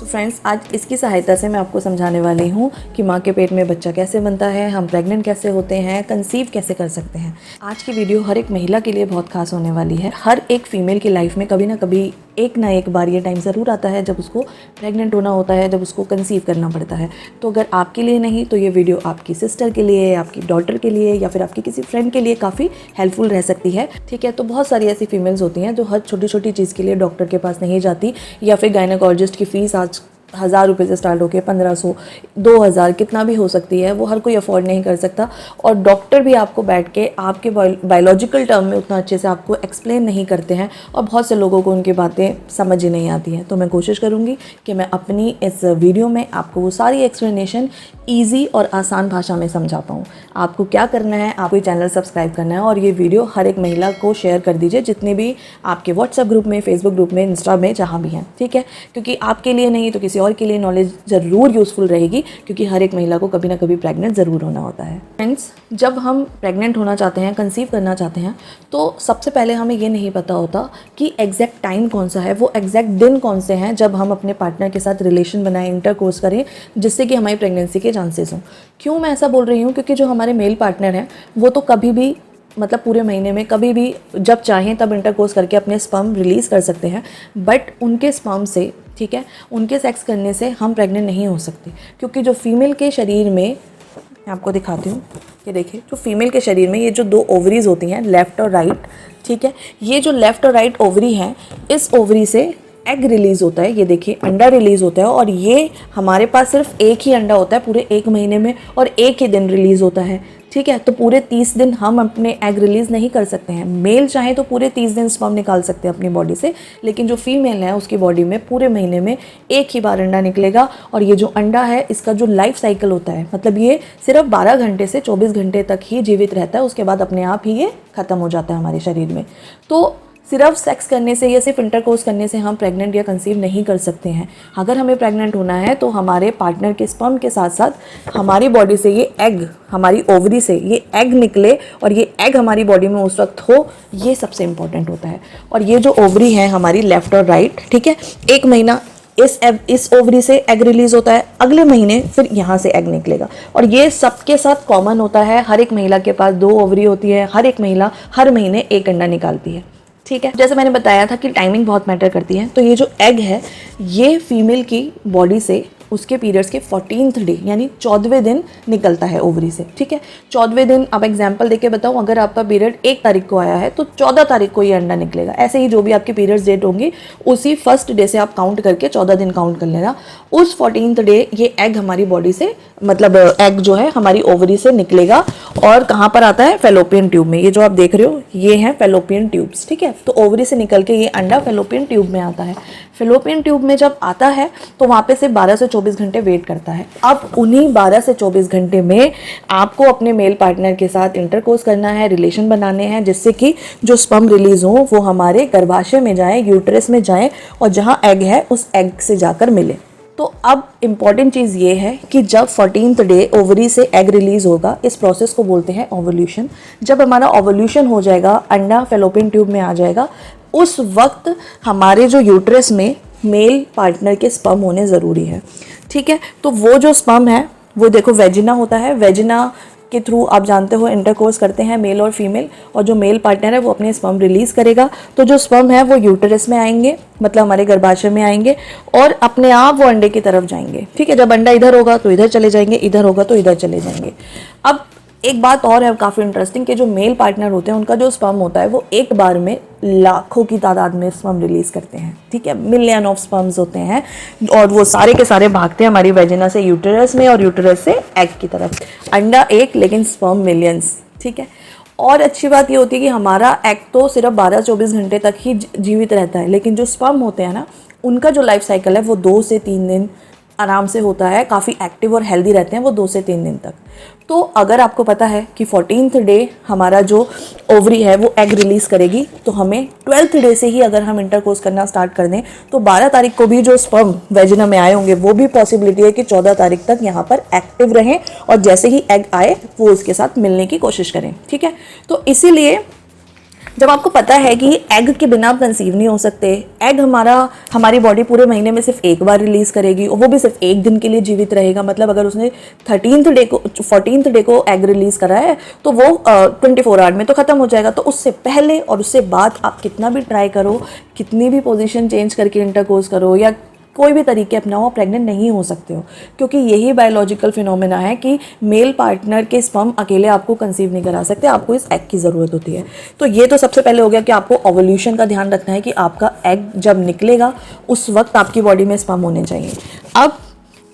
तो फ्रेंड्स, आज इसकी सहायता से मैं आपको समझाने वाली हूँ कि माँ के पेट में बच्चा कैसे बनता है, हम प्रेग्नेंट कैसे होते हैं, कंसीव कैसे कर सकते हैं। आज की वीडियो हर एक महिला के लिए बहुत खास होने वाली है। हर एक फीमेल की लाइफ में कभी ना कभी एक ना एक बार ये टाइम ज़रूर आता है जब उसको प्रेग्नेंट होना होता है, जब उसको कंसीव करना पड़ता है। तो अगर आपके लिए नहीं तो ये वीडियो आपकी सिस्टर के लिए, आपकी डॉटर के लिए या फिर आपकी किसी फ्रेंड के लिए काफ़ी हेल्पफुल रह सकती है। ठीक है, तो बहुत सारी ऐसी फीमेल्स होती हैं जो हर छोटी छोटी चीज़ के लिए डॉक्टर के पास नहीं जाती, या फिर गायनेकोलॉजिस्ट की फ़ीस आज 1000 रुपये से स्टार्ट होकर 1500, 2000 कितना भी हो सकती है, वो हर कोई अफोर्ड नहीं कर सकता। और डॉक्टर भी आपको बैठ के आपके बायोलॉजिकल टर्म में उतना अच्छे से आपको एक्सप्लेन नहीं करते हैं, और बहुत से लोगों को उनकी बातें समझ ही नहीं आती हैं। तो मैं कोशिश करूँगी कि मैं अपनी इस वीडियो में आपको वो सारी एक्सप्लेनेशन ईजी और आसान भाषा में समझा पाऊँ। आपको क्या करना है, आपको चैनल सब्सक्राइब करना है और ये वीडियो हर एक महिला को शेयर कर दीजिए, जितने भी आपके व्हाट्सएप ग्रुप में, फेसबुक ग्रुप में, इंस्टा में, जहाँ भी हैं। ठीक है, क्योंकि आपके लिए नहीं तो किसी और के लिए नॉलेज ज़रूर यूज़फुल रहेगी, क्योंकि हर एक महिला को कभी ना कभी प्रेग्नेंट ज़रूर होना होता है। फ्रेंड्स, जब हम प्रेग्नेंट होना चाहते हैं, कंसीव करना चाहते हैं, तो सबसे पहले हमें ये नहीं पता होता कि एग्जैक्ट टाइम कौन सा है, वो एग्जैक्ट दिन कौन से हैं जब हम अपने पार्टनर के साथ रिलेशन बनाएं, इंटरकोर्स करें, जिससे कि हमारी प्रेगनेंसी के चांसेस हों। क्यों मैं ऐसा बोल रही हूँ? क्योंकि जो हमारे मेल पार्टनर हैं वो तो कभी भी, मतलब पूरे महीने में कभी भी जब चाहें तब इंटरकोर्स करके अपने स्पर्म रिलीज़ कर सकते हैं, बट उनके स्पर्म से, ठीक है, उनके सेक्स करने से हम प्रेग्नेंट नहीं हो सकते। क्योंकि जो फीमेल के शरीर में, मैं आपको दिखाती हूँ, ये देखिए, जो फीमेल के शरीर में ये जो दो ओवरीज होती हैं, लेफ़्ट और राइट, ठीक है, ये जो लेफ़्ट और राइट ओवरी हैं, इस ओवरी से एग रिलीज़ होता है। ये देखिए, अंडा रिलीज़ होता है, और ये हमारे पास सिर्फ एक ही अंडा होता है पूरे एक महीने में, और एक ही दिन रिलीज़ होता है। ठीक है, तो पूरे 30 दिन हम अपने एग रिलीज़ नहीं कर सकते हैं। मेल चाहे तो पूरे 30 दिन स्पर्म निकाल सकते हैं अपनी बॉडी से, लेकिन जो फीमेल है उसकी बॉडी में पूरे महीने में एक ही बार अंडा निकलेगा। और ये जो अंडा है, इसका जो लाइफ साइकिल होता है, मतलब ये सिर्फ 12 घंटे से 24 घंटे तक ही जीवित रहता है, उसके बाद अपने आप ही ये ख़त्म हो जाता है हमारे शरीर में। तो सिर्फ सेक्स करने से या सिर्फ इंटरकोर्स करने से हम प्रेग्नेंट या कंसीव नहीं कर सकते हैं। अगर हमें प्रेग्नेंट होना है तो हमारे पार्टनर के स्पर्म के साथ साथ हमारी बॉडी से ये एग, हमारी ओवरी से ये एग निकले, और ये एग हमारी बॉडी में उस वक्त हो, ये सबसे इम्पॉर्टेंट होता है। और ये जो ओवरी है हमारी लेफ़्ट और राइट, ठीक है, एक महीना इस ओवरी से एग रिलीज़ होता है, अगले महीने फिर यहाँ से एग निकलेगा। और ये सबके साथ कॉमन होता है, हर एक महिला के पास 2 ओवरी होती है, हर एक महिला हर महीने एक अंडा निकालती है। ठीक है, जैसे मैंने बताया था कि टाइमिंग बहुत मैटर करती है। तो ये जो एग है, ये फीमेल की बॉडी से उसके पीरियड्स के 14th डे यानी 14वें दिन निकलता है ओवरी से। ठीक है, 14वें दिन, अब एग्जांपल देके बताऊं, अगर आपका पीरियड 1 तारीख को आया है तो 14 तारीख को ये अंडा निकलेगा। ऐसे ही जो भी आपकी पीरियड्स डेट होंगी, उसी फर्स्ट डे से आप काउंट करके 14 दिन काउंट कर लेना। उस 14th डे ये एग हमारी बॉडी से, मतलब एग जो है हमारी ओवरी से निकलेगा, और कहाँ पर आता है? फैलोपियन ट्यूब में। ये जो आप देख रहे हो, ये हैं फैलोपियन ट्यूब्स। ठीक है, तो ओवरी से निकल के ये अंडा फैलोपियन ट्यूब में आता है। फैलोपियन ट्यूब में जब आता है तो वहाँ पे से 12 से 24 घंटे वेट करता है। अब उन्हीं 12 से 24 घंटे में आपको अपने मेल पार्टनर के साथ इंटरकोर्स करना है, रिलेशन बनाने हैं, जिससे कि जो स्पर्म रिलीज हो वो हमारे गर्भाशय में जाए, यूट्रस में जाए, और जहाँ एग है उस एग से जाकर मिले। तो अब इम्पॉर्टेंट चीज़ ये है कि जब 14th डे ओवरी से एग रिलीज़ होगा, इस प्रोसेस को बोलते हैं ओवल्यूशन। जब हमारा ओवल्यूशन हो जाएगा, अंडा फैलोपियन ट्यूब में आ जाएगा, उस वक्त हमारे जो यूट्रस में मेल पार्टनर के स्पर्म होने ज़रूरी है। ठीक है, तो वो जो स्पर्म है वो देखो वेजिना होता है। वेजिना के थ्रू आप जानते हो इंटरकोर्स करते हैं मेल और फीमेल, और जो मेल पार्टनर है वो अपने स्पर्म रिलीज़ करेगा। तो जो स्पर्म है वो यूट्रस में आएंगे, मतलब हमारे गर्भाशय में आएंगे, और अपने आप वो अंडे की तरफ जाएंगे। ठीक है, जब अंडा इधर होगा तो इधर चले जाएंगे, इधर होगा तो इधर चले जाएंगे। अब एक बात और है काफ़ी इंटरेस्टिंग, कि जो मेल पार्टनर होते हैं उनका जो स्पर्म होता है वो एक बार में लाखों की तादाद में स्पर्म रिलीज़ करते हैं। ठीक है, मिलियन ऑफ स्पर्म्स होते हैं, और वो सारे के सारे भागते हैं हमारी वेजिना से यूटेरस में, और यूटेरस से एग की तरफ। अंडा एक, लेकिन स्पर्म मिलियंस। ठीक है, और अच्छी बात ये होती है कि हमारा एग तो सिर्फ 12-24 घंटे तक ही जीवित रहता है, लेकिन जो स्पर्म होते हैं ना, उनका जो लाइफ साइकिल है वो 2 से 3 दिन आराम से होता है, काफ़ी एक्टिव और हेल्दी रहते हैं वो 2 से 3 दिन तक। तो अगर आपको पता है कि 14th डे हमारा जो ओवरी है वो एग रिलीज़ करेगी, तो हमें 12th डे से ही अगर हम इंटरकोर्स करना स्टार्ट कर दें तो 12 तारीख को भी जो स्पर्म वेजिना में आए होंगे वो भी पॉसिबिलिटी है कि 14 तारीख तक यहाँ पर एक्टिव रहें, और जैसे ही एग आए वो उसके साथ मिलने की कोशिश करें। ठीक है, तो इसीलिए जब आपको पता है कि एग के बिना आप कंसीव नहीं हो सकते, एग हमारी बॉडी पूरे महीने में सिर्फ एक बार रिलीज करेगी और वो भी सिर्फ एक दिन के लिए जीवित रहेगा। मतलब अगर उसने 14th डे को एग रिलीज करा है तो वो 24 आवर में तो ख़त्म हो जाएगा। तो उससे पहले और उससे बाद आप कितना भी ट्राई करो, कितनी भी पोजीशन चेंज करके इंटरकोर्स करो या कोई भी तरीके अपनाओ, आप प्रेग्नेंट नहीं हो सकते हो, क्योंकि यही बायोलॉजिकल फिनोमेना है कि मेल पार्टनर के स्पर्म अकेले आपको कंसीव नहीं करा सकते, आपको इस एग की ज़रूरत होती है। तो ये तो सबसे पहले हो गया कि आपको ओवल्यूशन का ध्यान रखना है कि आपका एग जब निकलेगा उस वक्त आपकी बॉडी में स्पर्म होने चाहिए। अब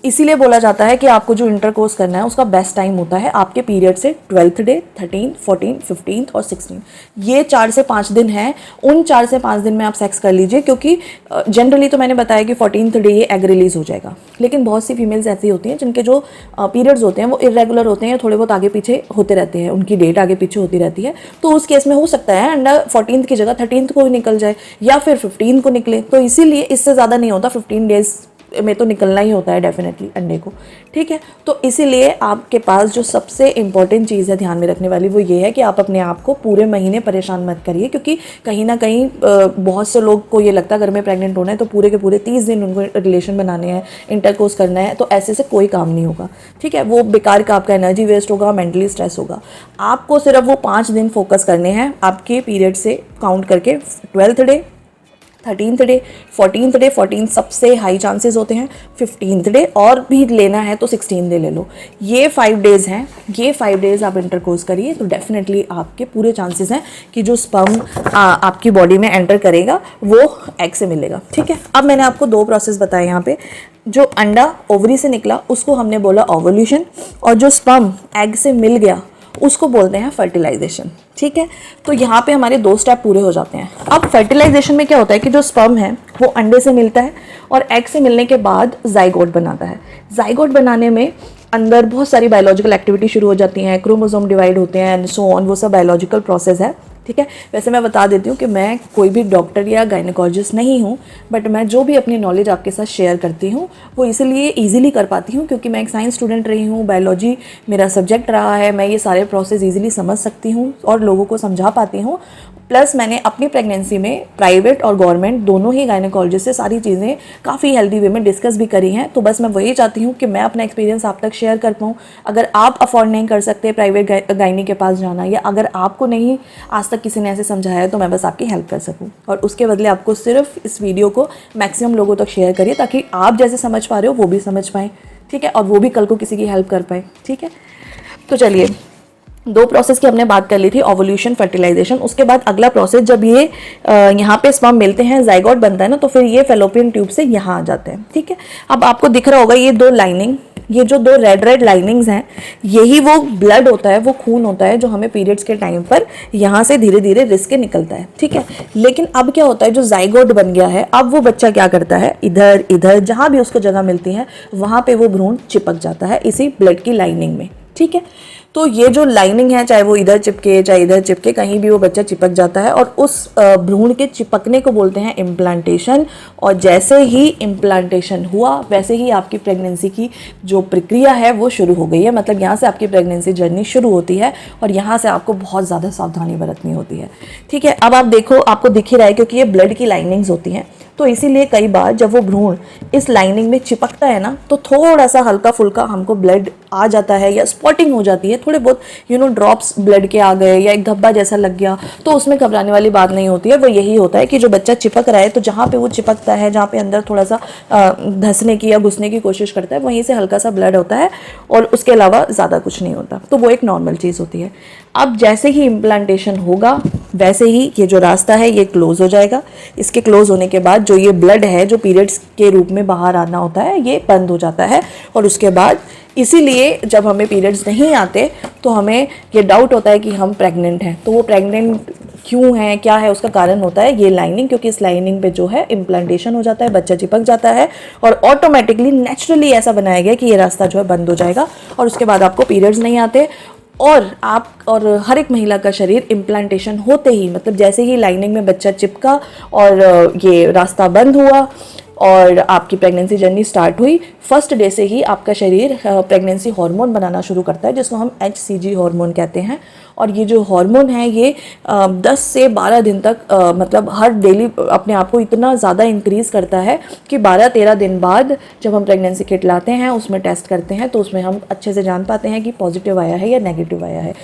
इसीलिए बोला जाता है कि आपको जो इंटरकोर्स करना है उसका बेस्ट टाइम होता है आपके पीरियड से 12th day, 13th, 14th, 15th और 16th। ये 4 से 5 दिन हैं, उन 4 से 5 दिन में आप सेक्स कर लीजिए, क्योंकि जनरली तो मैंने बताया कि 14th डे ये एग रिलीज हो जाएगा। लेकिन बहुत सी फीमेल्स ऐसी होती हैं जिनके जो पीरियड्स होते हैं वो इरेगुलर होते हैं, थोड़े बहुत आगे पीछे होते रहते हैं, उनकी डेट आगे पीछे होती रहती है। तो उस केस में हो सकता है अंडा 14th की जगह 13th को ही निकल जाए या फिर 15th को निकले। तो इसीलिए इससे ज़्यादा नहीं होता, 15 डेज में तो निकलना ही होता है डेफिनेटली अंडे को, ठीक है। तो इसीलिए आपके पास जो सबसे इम्पॉर्टेंट चीज़ है ध्यान में रखने वाली वो ये है कि आप अपने आप को पूरे महीने परेशान मत करिए, क्योंकि कहीं ना कहीं बहुत से लोग को ये लगता है अगर मैं प्रेग्नेंट होना है तो पूरे के पूरे 30 दिन उनको रिलेशन बनाने हैं, इंटरकोर्स करना है। तो ऐसे से कोई काम नहीं होगा, ठीक है। वो बेकार का आपका एनर्जी वेस्ट होगा, मेंटली स्ट्रेस होगा। आपको सिर्फ वो 5 दिन फोकस करने हैं आपके पीरियड से काउंट करके, 12th day, 13th day, 14th day, 14th सबसे हाई चांसेस होते हैं, 15th डे और भी लेना है तो 16th डे ले लो। ये 5 डेज़ हैं, ये 5 डेज़ आप इंटरकोर्स करिए तो डेफिनेटली आपके पूरे चांसेस हैं कि जो स्पर्म आपकी बॉडी में एंटर करेगा वो एग से मिलेगा, ठीक है। अब मैंने आपको 2 प्रोसेस बताए यहाँ पे। जो अंडा ओवरी से निकला उसको हमने बोला ओवल्यूशन, और जो स्पर्म एग से मिल गया उसको बोलते हैं फर्टिलाइजेशन, ठीक है। तो यहाँ पे हमारे 2 स्टेप पूरे हो जाते हैं। अब फर्टिलाइजेशन में क्या होता है कि जो स्पर्म है वो अंडे से मिलता है और एग से मिलने के बाद जाइगोट बनाता है। जाइगोट बनाने में अंदर बहुत सारी बायोलॉजिकल एक्टिविटी शुरू हो जाती हैं, क्रोमोसोम डिवाइड होते हैं एंड सो ऑन, वो सब बायोलॉजिकल प्रोसेस है, ठीक है। वैसे मैं बता देती हूँ कि मैं कोई भी डॉक्टर या गायनेकोलॉजिस्ट नहीं हूँ, बट मैं जो भी अपनी नॉलेज आपके साथ शेयर करती हूँ वो इसलिए ईजिली कर पाती हूँ क्योंकि मैं एक साइंस स्टूडेंट रही हूँ, बायोलॉजी मेरा सब्जेक्ट रहा है, मैं ये सारे प्रोसेस ईजिली समझ सकती हूँ और लोगों को समझा पाती हूँ। प्लस मैंने अपनी प्रेगनेंसी में प्राइवेट और गवर्नमेंट दोनों ही गायनेकोलॉजिस्ट से सारी चीज़ें काफ़ी हेल्दी वे में डिस्कस भी करी हैं। तो बस मैं वही चाहती हूँ कि मैं अपना एक्सपीरियंस आप तक शेयर कर पाऊँ। अगर आप अफोर्ड नहीं कर सकते प्राइवेट गायनी के पास जाना, या अगर आपको नहीं आज तक किसी ने ऐसे समझाया है, तो मैं बस आपकी हेल्प कर सकूँ। और उसके बदले आपको सिर्फ इस वीडियो को मैक्सिमम लोगों तक शेयर करिए ताकि आप जैसे समझ पा रहे हो वो भी समझ पाएँ, ठीक है, और वो भी कल को किसी की हेल्प कर पाए, ठीक है। तो चलिए, 2 प्रोसेस की हमने बात कर ली थी, ओवल्यूशन, फर्टिलाइजेशन। उसके बाद अगला प्रोसेस, जब ये यहाँ पे स्पर्म मिलते हैं, जाइगोट बनता है ना, तो फिर ये फेलोपियन ट्यूब से यहाँ आ जाते हैं, ठीक है। अब आपको दिख रहा होगा ये 2 लाइनिंग, ये जो 2 रेड लाइनिंग्स हैं, यही वो ब्लड होता है, वो खून होता है जो हमें पीरियड्स के टाइम पर यहाँ से धीरे धीरे रिस के निकलता है, ठीक है। लेकिन अब क्या होता है, जो जाइगोट बन गया है, अब वो बच्चा क्या करता है, इधर इधर जहाँ भी उसको जगह मिलती है वहाँ पे वो भ्रूण चिपक जाता है इसी ब्लड की लाइनिंग में, ठीक है। तो ये जो लाइनिंग है, चाहे वो इधर चिपके चाहे इधर चिपके, कहीं भी वो बच्चा चिपक जाता है और उस भ्रूण के चिपकने को बोलते हैं इम्प्लांटेशन। और जैसे ही इम्प्लांटेशन हुआ वैसे ही आपकी प्रेगनेंसी की जो प्रक्रिया है वो शुरू हो गई है। मतलब यहाँ से आपकी प्रेगनेंसी जर्नी शुरू होती है और यहाँ से आपको बहुत ज़्यादा सावधानी बरतनी होती है, ठीक है। अब आप देखो, आपको दिख ही रहा है क्योंकि ये ब्लड की लाइनिंग्स होती हैं, तो इसीलिए कई बार जब वो भ्रूण इस लाइनिंग में चिपकता है ना, तो थोड़ा सा हल्का फुल्का हमको ब्लड आ जाता है या स्पॉटिंग हो जाती है, थोड़े बहुत ड्रॉप्स ब्लड के आ गए या एक धब्बा जैसा लग गया, तो उसमें घबराने वाली बात नहीं होती है। वो यही होता है कि जो बच्चा चिपक रहा है, तो जहाँ पे वो चिपकता है, जहाँ पे अंदर थोड़ा सा धंसने की या घुसने की कोशिश करता है, वहीं से हल्का सा ब्लड होता है और उसके अलावा ज़्यादा कुछ नहीं होता। तो वो एक नॉर्मल चीज़ होती है। अब जैसे ही इम्प्लांटेशन होगा वैसे ही ये जो रास्ता है ये क्लोज हो जाएगा। इसके क्लोज होने के बाद जो ये ब्लड है जो पीरियड्स के रूप में बाहर आना होता है, ये बंद हो जाता है। और उसके बाद इसीलिए जब हमें पीरियड्स नहीं आते तो हमें ये डाउट होता है कि हम प्रेग्नेंट हैं। तो वो प्रेग्नेंट क्यों है, क्या है, उसका कारण होता है ये लाइनिंग, क्योंकि इस लाइनिंग पे जो है इम्प्लांटेशन हो जाता है, बच्चा चिपक जाता है और ऑटोमेटिकली नेचुरली ऐसा बनाया गया कि ये रास्ता जो है बंद हो जाएगा और उसके बाद आपको पीरियड्स नहीं आते। और हर एक महिला का शरीर इम्प्लांटेशन होते ही, मतलब जैसे ही लाइनिंग में बच्चा चिपका और ये रास्ता बंद हुआ और आपकी प्रेगनेंसी जर्नी स्टार्ट हुई, फर्स्ट डे से ही आपका शरीर प्रेगनेंसी हार्मोन बनाना शुरू करता है, जिसको हम HCG हार्मोन कहते हैं। और ये जो हार्मोन है ये 10 से 12 दिन तक मतलब हर डेली अपने आप को इतना ज़्यादा इंक्रीज़ करता है कि 12-13 दिन बाद जब हम प्रेगनेंसी किट लाते हैं, उसमें टेस्ट करते हैं, तो उसमें हम अच्छे से जान पाते हैं कि पॉजिटिव आया है या नेगेटिव आया है।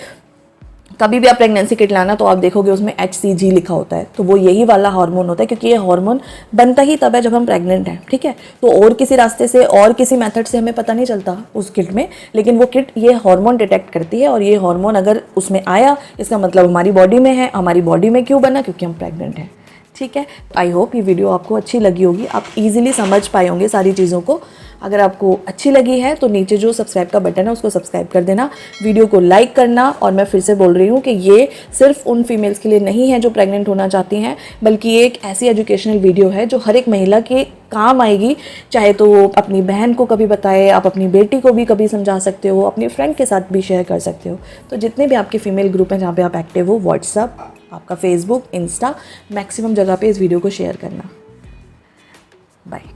कभी भी आप प्रेगनेंसी किट लाना तो आप देखोगे उसमें HCG लिखा होता है, तो वो यही वाला हार्मोन होता है, क्योंकि ये हार्मोन बनता ही तब है जब हम प्रेग्नेंट हैं, ठीक है। तो और किसी रास्ते से और किसी मेथड से हमें पता नहीं चलता उस किट में, लेकिन वो किट ये हार्मोन डिटेक्ट करती है, और ये हार्मोन अगर उसमें आया इसका मतलब हमारी बॉडी में है। हमारी बॉडी में क्यों बना? क्योंकि हम प्रेग्नेंट हैं, ठीक है। आई होप ये वीडियो आपको अच्छी लगी होगी, आप इजीली समझ पाए होंगे सारी चीज़ों को। अगर आपको अच्छी लगी है तो नीचे जो सब्सक्राइब का बटन है उसको सब्सक्राइब कर देना, वीडियो को लाइक करना। और मैं फिर से बोल रही हूँ कि ये सिर्फ उन फीमेल्स के लिए नहीं है जो प्रेग्नेंट होना चाहती हैं, बल्कि ये एक ऐसी एजुकेशनल वीडियो है जो हर एक महिला के काम आएगी। चाहे तो वो अपनी बहन को कभी बताए, आप अपनी बेटी को भी कभी समझा सकते हो, अपनी फ्रेंड के साथ भी शेयर कर सकते हो। तो जितने भी आपके फीमेल ग्रुप हैं जहाँ पे आप एक्टिव हो, व्हाट्सअप, आपका फेसबुक, इंस्टा, मैक्सिमम जगह पे इस वीडियो को शेयर करना। बाय।